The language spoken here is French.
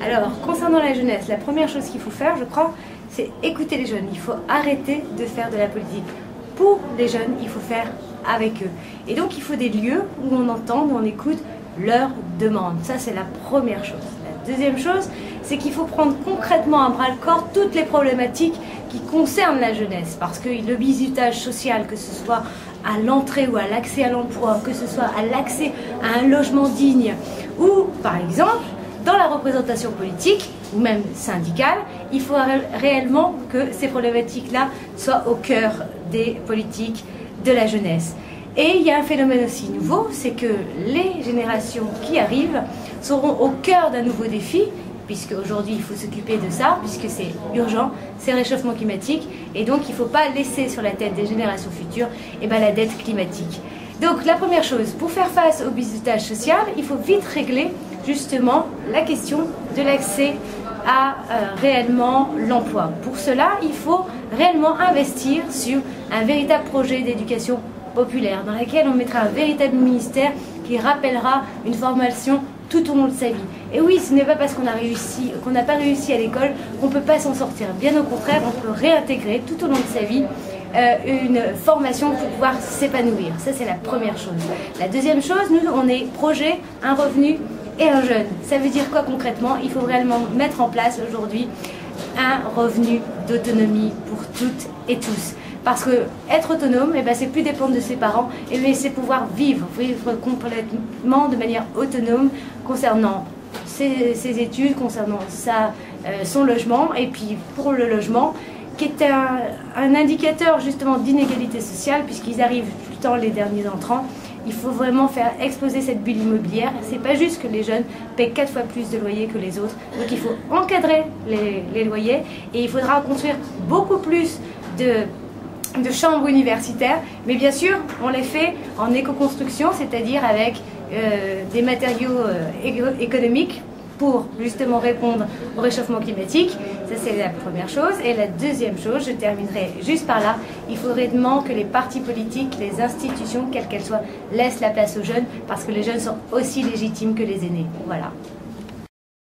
Alors, concernant la jeunesse, la première chose qu'il faut faire, je crois, c'est écouter les jeunes. Il faut arrêter de faire de la politique pour les jeunes, il faut faire avec eux. Et donc, il faut des lieux où on entend, où on écoute leurs demandes. Ça, c'est la première chose. La deuxième chose, c'est qu'il faut prendre concrètement à bras-le-corps toutes les problématiques qui concernent la jeunesse. Parce que le bizutage social, que ce soit à l'entrée ou à l'accès à l'emploi, que ce soit à l'accès à un logement digne, ou par exemple, dans la représentation politique, ou même syndicale, il faut réellement que ces problématiques-là soient au cœur des politiques de la jeunesse. Et il y a un phénomène aussi nouveau, c'est que les générations qui arrivent seront au cœur d'un nouveau défi, puisque aujourd'hui il faut s'occuper de ça, puisque c'est urgent, c'est le réchauffement climatique, et donc il ne faut pas laisser sur la tête des générations futures la dette climatique. Donc la première chose, pour faire face au bizutage social, il faut vite régler justement la question de l'accès à réellement l'emploi. Pour cela, il faut réellement investir sur un véritable projet d'éducation populaire, dans laquelle on mettra un véritable ministère qui rappellera une formation tout au long de sa vie. Et oui, ce n'est pas parce qu'on n'a pas réussi à l'école qu'on ne peut pas s'en sortir. Bien au contraire, on peut réintégrer tout au long de sa vie une formation pour pouvoir s'épanouir. Ça, c'est la première chose. La deuxième chose, nous, on est projet, un revenu et un jeune. Ça veut dire quoi concrètement? Il faut réellement mettre en place aujourd'hui un revenu d'autonomie pour toutes et tous. Parce que être autonome, c'est plus dépendre de ses parents, c'est pouvoir vivre complètement de manière autonome concernant ses études, concernant son logement, et puis pour le logement, qui est un indicateur justement d'inégalité sociale, puisqu'ils arrivent tout le temps les derniers entrants. Il faut vraiment faire exploser cette bulle immobilière. C'est pas juste que les jeunes paient 4 fois plus de loyers que les autres. Donc il faut encadrer les loyers, et il faudra construire beaucoup plus de chambres universitaires, mais bien sûr on les fait en éco-construction, c'est-à-dire avec des matériaux économiques pour justement répondre au réchauffement climatique. Ça, c'est la première chose. Et la deuxième chose, je terminerai juste par là, il faudrait vraiment que les partis politiques, les institutions, quelles qu'elles soient, laissent la place aux jeunes, parce que les jeunes sont aussi légitimes que les aînés. Voilà.